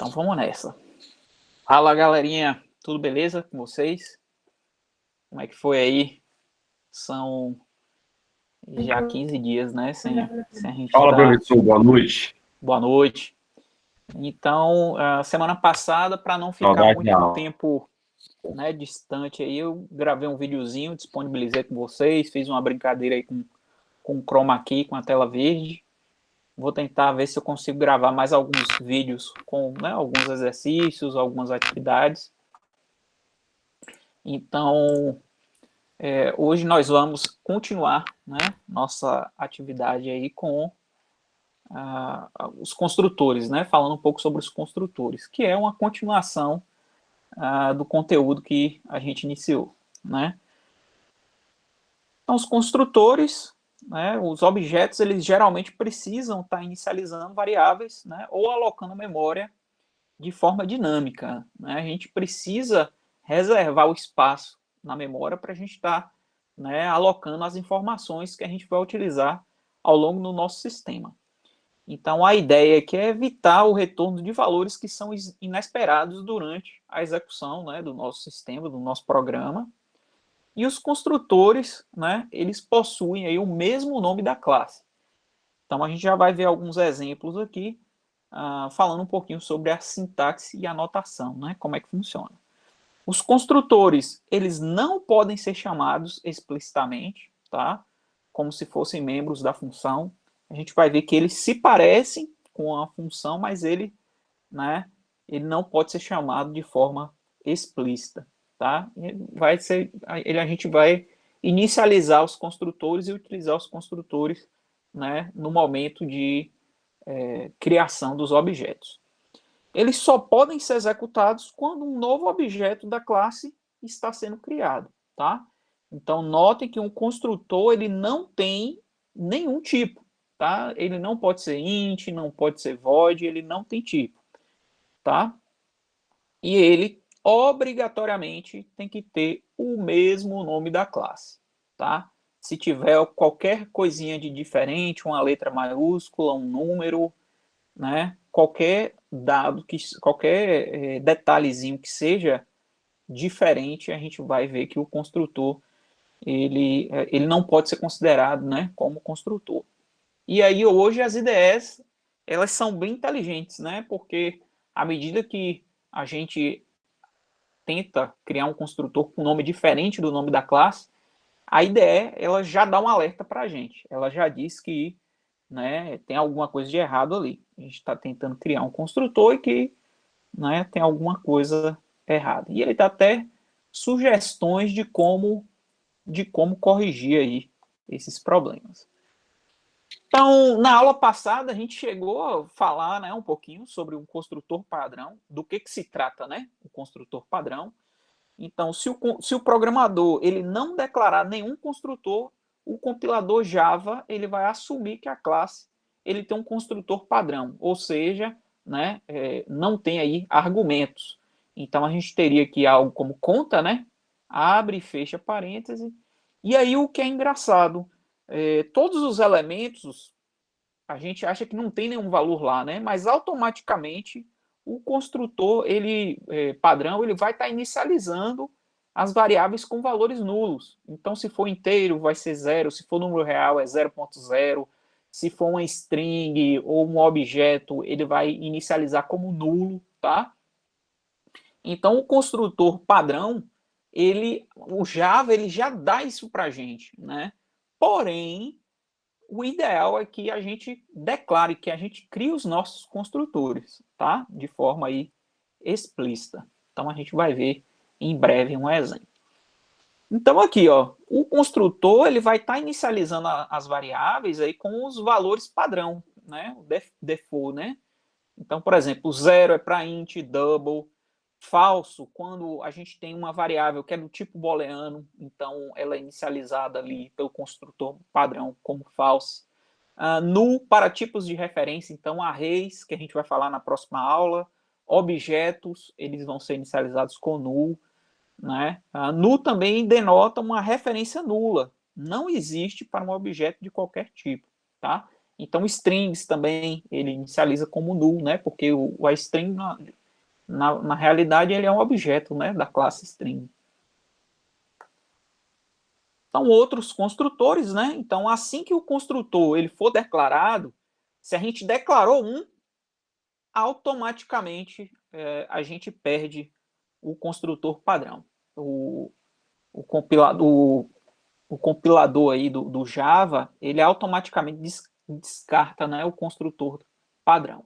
Então vamos nessa. Fala, galerinha, tudo beleza com vocês? Como é que foi aí? São já 15 dias, né, sem a gente Fala, estar... professor, boa noite. Boa noite. Então, a semana passada, para não ficar Saudade da muito aula. tempo, né, distante aí, eu gravei um videozinho, disponibilizei com vocês, fiz uma brincadeira aí com o chroma key, com a tela verde. Vou tentar ver se eu consigo gravar mais alguns vídeos com, né, alguns exercícios, algumas atividades. Então, hoje nós vamos continuar, né, nossa atividade aí com os construtores, né, falando um pouco sobre os construtores, que é uma continuação do conteúdo que a gente iniciou, né. Então, os construtores, né, os objetos, eles geralmente precisam estar inicializando variáveis, né, ou alocando memória de forma dinâmica, né. A gente precisa reservar o espaço na memória para a gente estar, né, alocando as informações que a gente vai utilizar ao longo do nosso sistema. Então, a ideia aqui é evitar o retorno de valores que são inesperados durante a execução, né, do nosso sistema, do nosso programa. E os construtores, né, eles possuem aí o mesmo nome da classe. Então, a gente já vai ver alguns exemplos aqui, falando um pouquinho sobre a sintaxe e a notação, né, como é que funciona. Os construtores, eles não podem ser chamados explicitamente, tá? Como se fossem membros da função. A gente vai ver que eles se parecem com a função, mas ele, né, ele não pode ser chamado de forma explícita, tá? A gente vai inicializar os construtores e utilizar os construtores, né, no momento de criação dos objetos. Eles só podem ser executados quando um novo objeto da classe está sendo criado, tá? Então, notem que um construtor, ele não tem nenhum tipo, tá? Ele não pode ser int, não pode ser void, ele não tem tipo, tá? E ele, obrigatoriamente, tem que ter o mesmo nome da classe, tá? Se tiver qualquer coisinha de diferente, uma letra maiúscula, um número, né? Qualquer dado, qualquer detalhezinho que seja diferente, a gente vai ver que o construtor ele não pode ser considerado, né, como construtor. E aí hoje as IDEs elas são bem inteligentes, né? Porque à medida que a gente tenta criar um construtor com nome diferente do nome da classe, a IDE ela já dá um alerta para a gente. Ela já diz que, né, tem alguma coisa de errado ali. A gente está tentando criar um construtor e que, né, tem alguma coisa errada. E ele dá até sugestões de como corrigir aí esses problemas. Então, na aula passada, a gente chegou a falar, né, um pouquinho sobre um construtor padrão, do que se trata, né, o construtor padrão. Então, se o programador ele não declarar nenhum construtor, o compilador Java ele vai assumir que a classe ele tem um construtor padrão, ou seja, né, não tem aí argumentos. Então, a gente teria aqui algo como conta, né, abre e fecha parêntese. E aí o que é engraçado, todos os elementos, a gente acha que não tem nenhum valor lá, né? Mas automaticamente o construtor, ele padrão, ele vai estar inicializando as variáveis com valores nulos. Então, se for inteiro, vai ser 0, se for número real, é 0.0, se for uma string ou um objeto, ele vai inicializar como nulo, tá? Então, o construtor padrão, o Java, ele já dá isso para a gente, né? Porém, o ideal é que a gente declare, que a gente crie os nossos construtores, tá? De forma aí explícita. Então a gente vai ver em breve um exemplo. Então aqui, ó, o construtor ele vai estar inicializando as variáveis aí com os valores padrão, né? O default, né? Então, por exemplo, 0 é para int, double, falso, quando a gente tem uma variável que é do tipo booleano, então ela é inicializada ali pelo construtor padrão como false. Null para tipos de referência, então arrays, que a gente vai falar na próxima aula, objetos, eles vão ser inicializados com null, né? Null também denota uma referência nula, não existe para um objeto de qualquer tipo, tá? Então, strings também, ele inicializa como null, né? Porque a string, na realidade, ele é um objeto, né, da classe string. Então, outros construtores, né? Então, assim que o construtor ele for declarado, se a gente declarou um, automaticamente a gente perde o construtor padrão. O compilador aí do Java, ele automaticamente descarta, né, o construtor padrão,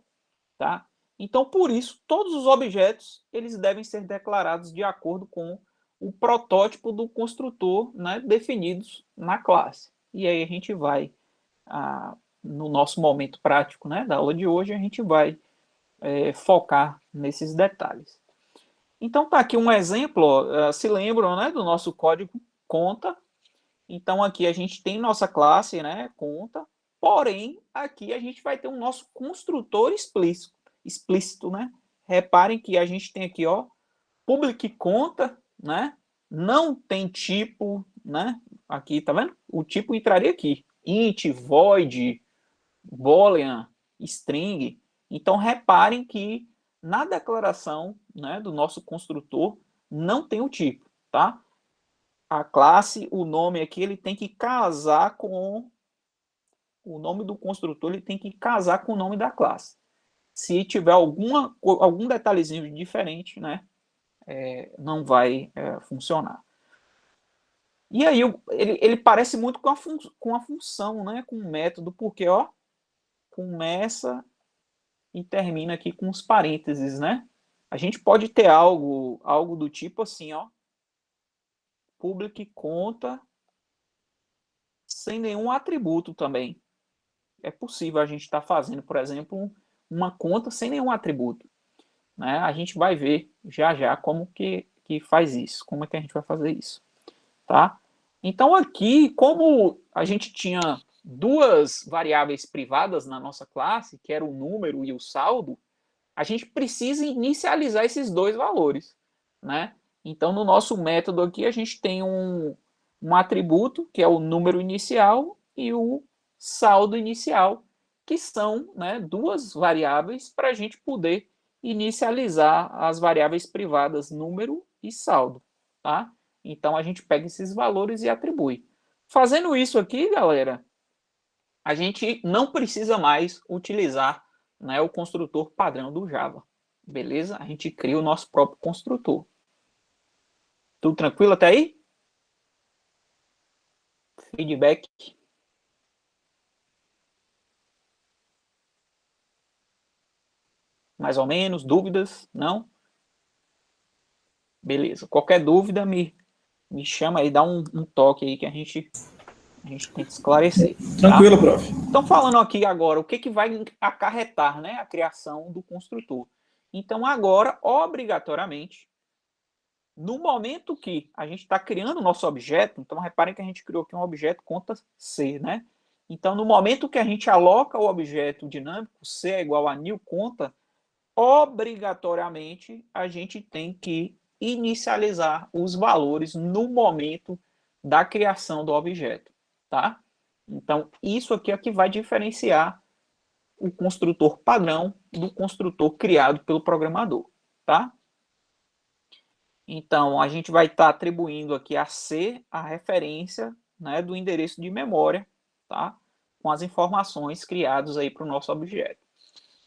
tá? Então, por isso, todos os objetos eles devem ser declarados de acordo com o protótipo do construtor, né, definidos na classe. E aí a gente vai, no nosso momento prático, né, da aula de hoje, a gente vai focar nesses detalhes. Então, tá aqui um exemplo, ó, se lembram, né, do nosso código conta. Então, aqui a gente tem nossa classe, né, conta, porém, aqui a gente vai ter um nosso construtor explícito, né? Reparem que a gente tem aqui, ó, public conta, né? Não tem tipo, né? Aqui, tá vendo? O tipo entraria aqui. Int, void, boolean, string. Então, reparem que na declaração, né, do nosso construtor não tem o tipo, tá? A classe, o nome aqui, ele tem que casar com o nome do construtor, ele tem que casar com o nome da classe. Se tiver algum detalhezinho diferente, né, não vai funcionar. E aí ele parece muito com a função, né, com o método, porque ó, começa e termina aqui com os parênteses, né? A gente pode ter algo do tipo assim, ó, public conta sem nenhum atributo também. É possível a gente estar fazendo, por exemplo, uma conta sem nenhum atributo. Né? A gente vai ver já como que faz isso, como é que a gente vai fazer isso. Tá? Então aqui, como a gente tinha duas variáveis privadas na nossa classe, que era o número e o saldo, a gente precisa inicializar esses dois valores. Né? Então no nosso método aqui a gente tem um atributo, que é o número inicial, e o saldo inicial, que são, né, duas variáveis para a gente poder inicializar as variáveis privadas número e saldo. Tá? Então a gente pega esses valores e atribui. Fazendo isso aqui, galera, a gente não precisa mais utilizar, né, o construtor padrão do Java. Beleza? A gente cria o nosso próprio construtor. Tudo tranquilo até aí? Feedback? Mais ou menos? Dúvidas? Não? Beleza. Qualquer dúvida, me chama aí, dá um toque aí que a gente tenta esclarecer. Tranquilo, Tá? prof. Então, falando aqui agora, o que vai acarretar, né, a criação do construtor? Então, agora, obrigatoriamente, no momento que a gente está criando o nosso objeto, então reparem que a gente criou aqui um objeto conta C, né? Então, no momento que a gente aloca o objeto dinâmico, C é igual a new conta, obrigatoriamente a gente tem que inicializar os valores no momento da criação do objeto, tá? Então, isso aqui é o que vai diferenciar o construtor padrão do construtor criado pelo programador, tá? Então, a gente vai estar atribuindo aqui a C a referência, né, do endereço de memória, tá? Com as informações criadas aí para o nosso objeto.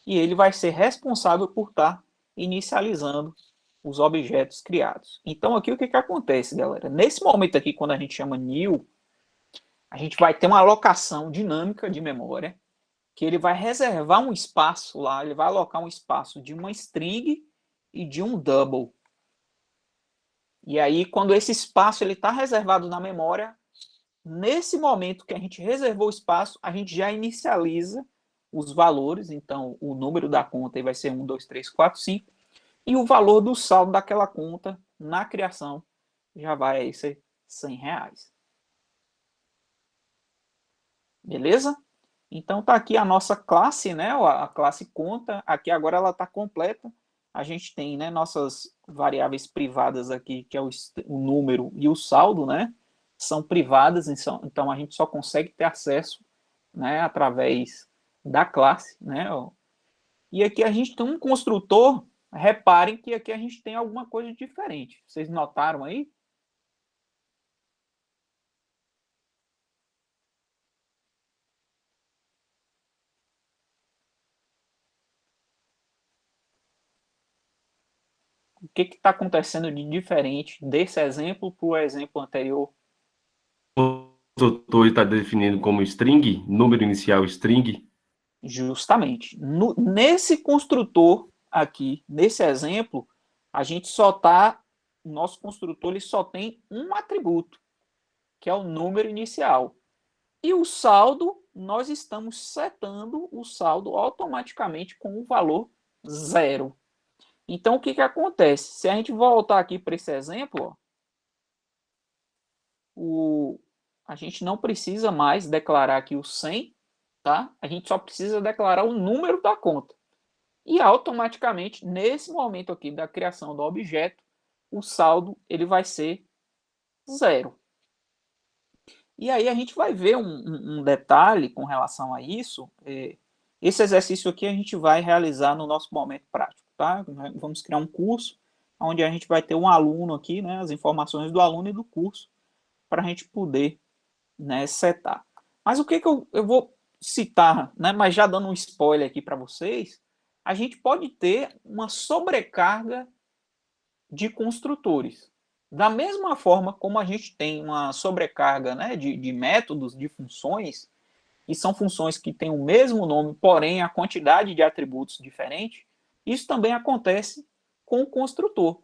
E ele vai ser responsável por estar inicializando os objetos criados. Então, aqui o que acontece, galera? Nesse momento aqui, quando a gente chama new, a gente vai ter uma alocação dinâmica de memória, que ele vai reservar um espaço lá, ele vai alocar um espaço de uma string e de um double. E aí, quando esse espaço está reservado na memória, nesse momento que a gente reservou o espaço, a gente já inicializa os valores. Então, o número da conta aí vai ser 1, 2, 3, 4, 5. E o valor do saldo daquela conta na criação já vai ser R$100. Beleza? Então, tá aqui a nossa classe, né? A classe conta. Aqui agora ela está completa. A gente tem, né, nossas variáveis privadas aqui, que é o número e o saldo, né? São privadas, então a gente só consegue ter acesso, né, através da classe, né? Ó. E aqui a gente tem um construtor, reparem que aqui a gente tem alguma coisa diferente. Vocês notaram aí? O que está acontecendo de diferente desse exemplo para o exemplo anterior? O construtor está definido como string, número inicial string. Justamente. Nesse construtor aqui, nesse exemplo, a gente só está, o nosso construtor ele só tem um atributo, que é o número inicial. E o saldo, nós estamos setando o saldo automaticamente com o valor zero. Então, o que, que acontece? Se a gente voltar aqui para esse exemplo, ó, a gente não precisa mais declarar aqui o 100, tá? A gente só precisa declarar o número da conta. E automaticamente, nesse momento aqui da criação do objeto, o saldo ele vai ser zero. E aí a gente vai ver um detalhe com relação a isso. Esse exercício aqui a gente vai realizar no nosso momento prático, tá? Vamos criar um curso onde a gente vai ter um aluno aqui, né? As informações do aluno e do curso para a gente poder, né, setar. Mas o que, que eu vou citar, né? Mas já dando um spoiler aqui para vocês, a gente pode ter uma sobrecarga de construtores. Da mesma forma como a gente tem uma sobrecarga, né, de métodos, de funções, e são funções que têm o mesmo nome, porém a quantidade de atributos diferente, isso também acontece com o construtor.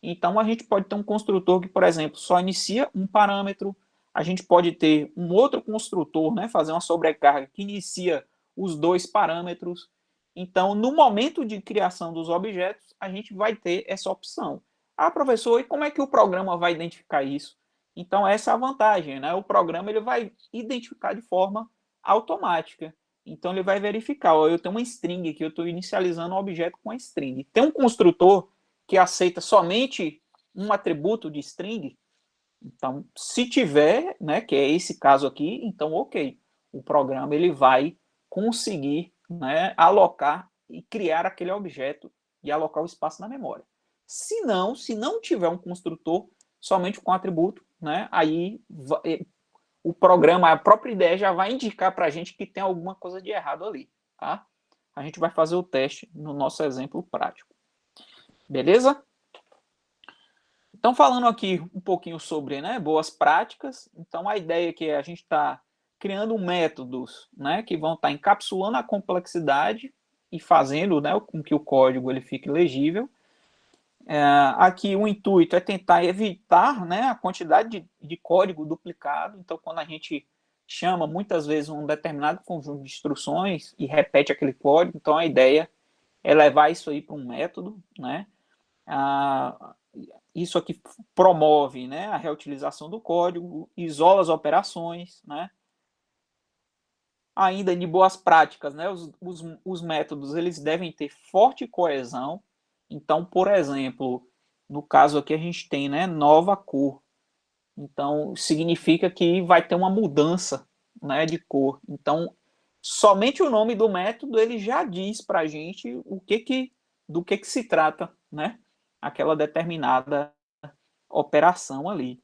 Então a gente pode ter um construtor que, por exemplo, só inicia um parâmetro, a gente pode ter um outro construtor, né, fazer uma sobrecarga que inicia os dois parâmetros. Então, no momento de criação dos objetos, a gente vai ter essa opção. Ah, professor, e como é que o programa vai identificar isso? Então, essa é a vantagem, né? O programa ele vai identificar de forma automática. Então, ele vai verificar, ó, eu tenho uma string aqui, eu estou inicializando um objeto com a string. Tem um construtor que aceita somente um atributo de string, então, se tiver, né, que é esse caso aqui, então ok, o programa ele vai conseguir, né, alocar e criar aquele objeto e alocar o espaço na memória. Se não tiver um construtor somente com atributo, né, aí o programa, a própria ideia já vai indicar para a gente que tem alguma coisa de errado ali, tá? A gente vai fazer o teste no nosso exemplo prático. Beleza? Então, falando aqui um pouquinho sobre, né, boas práticas, então a ideia é que a gente está criando métodos, né, que vão estar encapsulando a complexidade e fazendo, né, com que o código ele fique legível. Aqui o intuito é tentar evitar, né, a quantidade de código duplicado. Então, quando a gente chama muitas vezes um determinado conjunto de instruções e repete aquele código, então a ideia é levar isso aí para um método, né? Isso aqui promove, né, a reutilização do código, isola as operações, né? Ainda de boas práticas, né? Os métodos eles devem ter forte coesão. Então, por exemplo, no caso aqui a gente tem, né, nova cor. Então, significa que vai ter uma mudança, né, de cor. Então, somente o nome do método ele já diz para a gente do que se trata, né? Aquela determinada operação ali.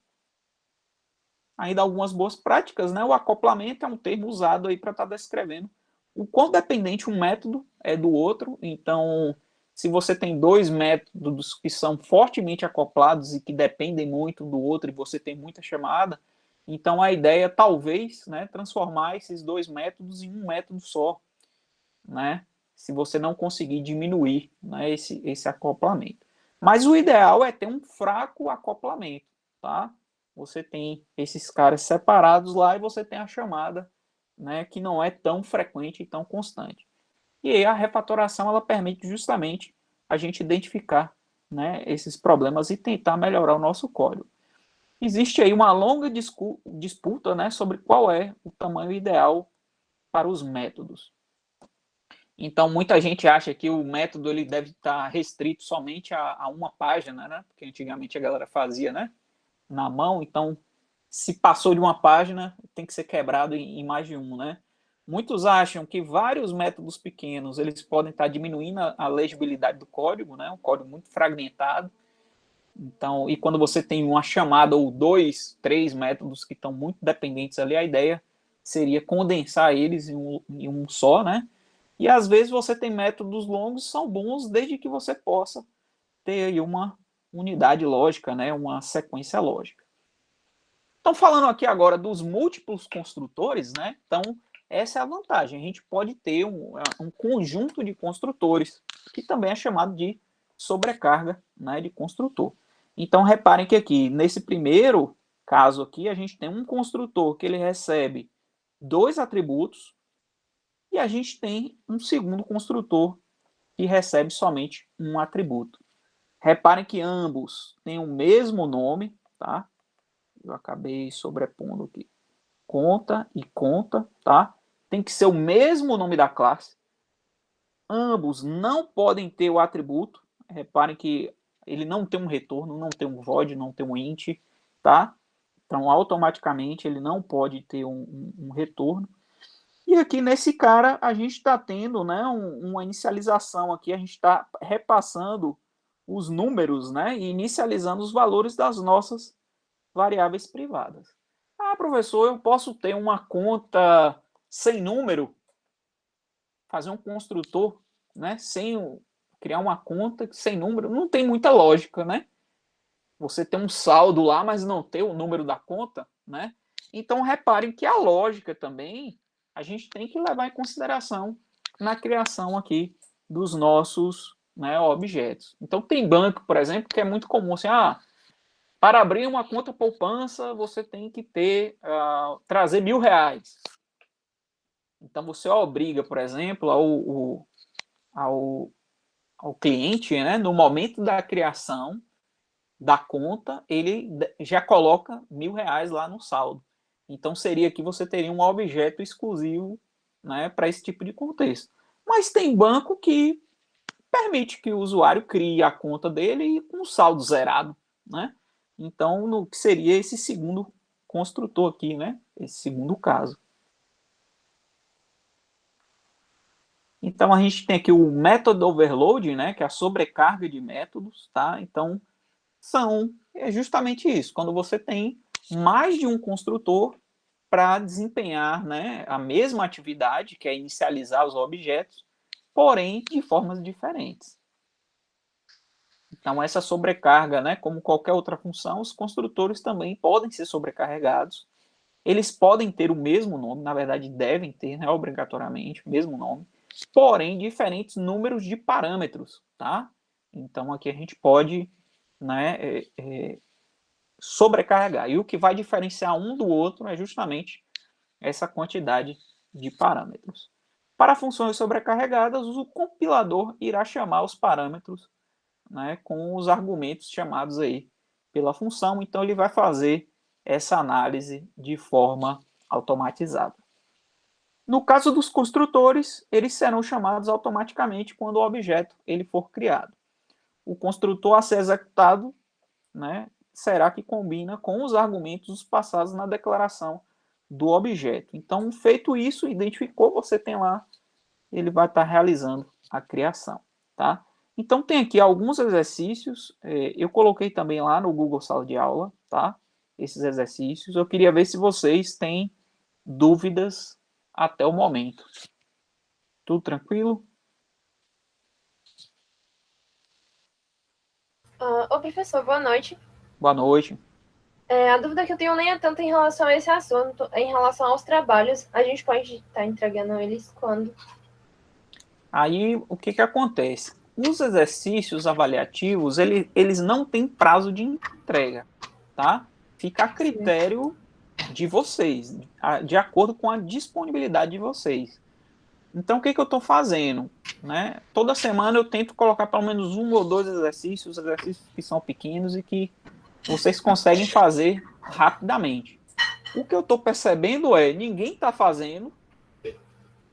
Ainda algumas boas práticas, né? O acoplamento é um termo usado aí para estar descrevendo o quão dependente um método é do outro. Então, se você tem dois métodos que são fortemente acoplados e que dependem muito do outro e você tem muita chamada, então a ideia é talvez, né, transformar esses dois métodos em um método só, né? Se você não conseguir diminuir, né, esse acoplamento. Mas o ideal é ter um fraco acoplamento, tá? Você tem esses caras separados lá e você tem a chamada, né, que não é tão frequente e tão constante. E aí a refatoração ela permite justamente a gente identificar, né, esses problemas e tentar melhorar o nosso código. Existe aí uma longa disputa, né, sobre qual é o tamanho ideal para os métodos. Então, muita gente acha que o método ele deve estar restrito somente a uma página, né? Porque antigamente a galera fazia, né, na mão. Então, se passou de uma página, tem que ser quebrado em mais de um, né? Muitos acham que vários métodos pequenos eles podem estar diminuindo a legibilidade do código, né? Um código muito fragmentado. Então, e quando você tem uma chamada ou 2, 3 métodos que estão muito dependentes ali, a ideia seria condensar eles em um só, né? E às vezes você tem métodos longos, são bons desde que você possa ter aí uma unidade lógica, né? Uma sequência lógica. Então, falando aqui agora dos múltiplos construtores, né? Então, essa é a vantagem. A gente pode ter um conjunto de construtores, que também é chamado de sobrecarga, né, de construtor. Então, reparem que aqui, nesse primeiro caso aqui, a gente tem um construtor que ele recebe 2 atributos e a gente tem um segundo construtor que recebe somente um atributo. Reparem que ambos têm o mesmo nome, tá? Eu acabei sobrepondo aqui. Conta e conta, tá? Tem que ser o mesmo nome da classe. Ambos não podem ter o atributo. Reparem que ele não tem um retorno, não tem um void, não tem um int, tá? Então, automaticamente, ele não pode ter um retorno. E aqui, nesse cara, a gente está tendo, né, uma inicialização aqui. A gente está repassando os números, né, e inicializando os valores das nossas variáveis privadas. Ah, professor, eu posso ter uma conta sem número? Fazer um construtor, né, sem criar uma conta sem número? Não tem muita lógica, né? Você tem um saldo lá, mas não ter o número da conta, né? Então, reparem que a lógica também a gente tem que levar em consideração na criação aqui dos nossos, né, objetos. Então, tem banco, por exemplo, que é muito comum assim, para abrir uma conta poupança, você tem que trazer R$ 1.000. Então, você obriga, por exemplo, ao cliente, né, no momento da criação da conta, ele já coloca R$ 1.000 lá no saldo. Então, seria que você teria um objeto exclusivo, né, para esse tipo de contexto. Mas tem banco que permite que o usuário crie a conta dele com o saldo zerado, né? Então, no que seria esse segundo construtor aqui, né? Esse segundo caso. Então, a gente tem aqui o method overload, né? Que é a sobrecarga de métodos, tá? Então, é justamente isso. Quando você tem mais de um construtor para desempenhar, né, a mesma atividade, que é inicializar os objetos, porém de formas diferentes. Então, essa sobrecarga, né, como qualquer outra função, os construtores também podem ser sobrecarregados. Eles podem ter o mesmo nome, na verdade devem ter, né, obrigatoriamente, o mesmo nome, porém diferentes números de parâmetros, tá? Então, aqui a gente pode, né, sobrecarregar. E o que vai diferenciar um do outro é justamente essa quantidade de parâmetros. Para funções sobrecarregadas, o compilador irá chamar os parâmetros, né, com os argumentos chamados aí pela função, então ele vai fazer essa análise de forma automatizada. No caso dos construtores, eles serão chamados automaticamente quando o objeto ele for criado. O construtor a ser executado, né, será que combina com os argumentos passados na declaração do objeto. Então, feito isso, identificou, você tem lá, ele vai estar realizando a criação, tá? Então, tem aqui alguns exercícios, eu coloquei também lá no Google Sala de Aula, tá? Esses exercícios, eu queria ver se vocês têm dúvidas até o momento. Tudo tranquilo? Ô, professor, boa noite. Boa noite. A dúvida que eu tenho nem é tanto em relação a esse assunto, em relação aos trabalhos. A gente pode estar entregando eles quando? Aí, o que acontece? Os exercícios avaliativos, eles não têm prazo de entrega, tá? Fica a critério de vocês, de acordo com a disponibilidade de vocês. Então, o que eu estou fazendo? Né? Toda semana eu tento colocar pelo menos 1 ou 2 exercícios que são pequenos e que vocês conseguem fazer rapidamente. O que eu estou percebendo ninguém está fazendo,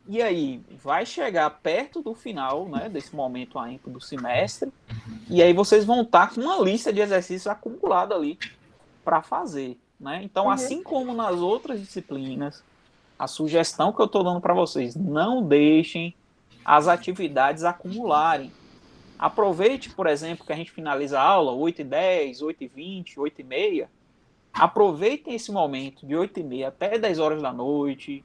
e aí vai chegar perto do final, né, desse momento ainda do semestre, e aí vocês vão estar com uma lista de exercícios acumulada ali para fazer. Né? Então, assim como nas outras disciplinas, A sugestão que eu estou dando para vocês, não deixem as atividades acumularem. Aproveite, por exemplo, que a gente finaliza a aula 8h10, 8h20, 8h30. Aproveitem esse momento de 8h30 até 10 horas da noite.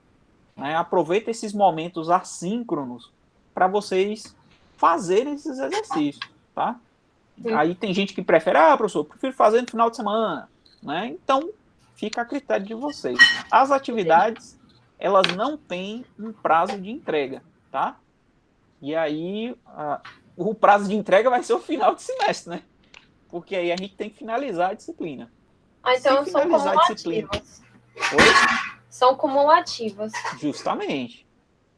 Né? Aproveitem esses momentos assíncronos para vocês fazerem esses exercícios. Tá? Aí tem gente que prefere, professor, eu prefiro fazer no final de semana. Né? Então, fica a critério de vocês. As atividades, elas não têm um prazo de entrega. Tá? E aí, o prazo de entrega vai ser o final de semestre, né? Porque aí a gente tem que finalizar a disciplina. Então são cumulativas. São cumulativas. Justamente.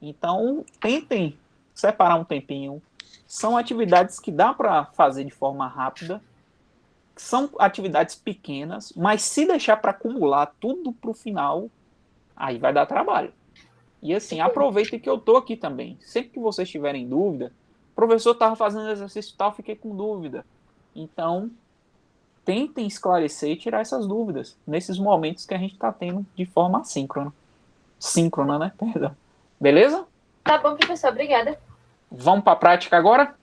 Então, tentem separar um tempinho. São atividades que dá para fazer de forma rápida. São atividades pequenas, mas se deixar para acumular tudo para o final, aí vai dar trabalho. E assim, aproveitem que eu estou aqui também. Sempre que vocês tiverem dúvida, o professor estava fazendo exercício tal, fiquei com dúvida. Então, tentem esclarecer e tirar essas dúvidas nesses momentos que a gente está tendo de forma assíncrona. Síncrona, né? Perdão. Beleza? Tá bom, professor. Obrigada. Vamos para a prática agora?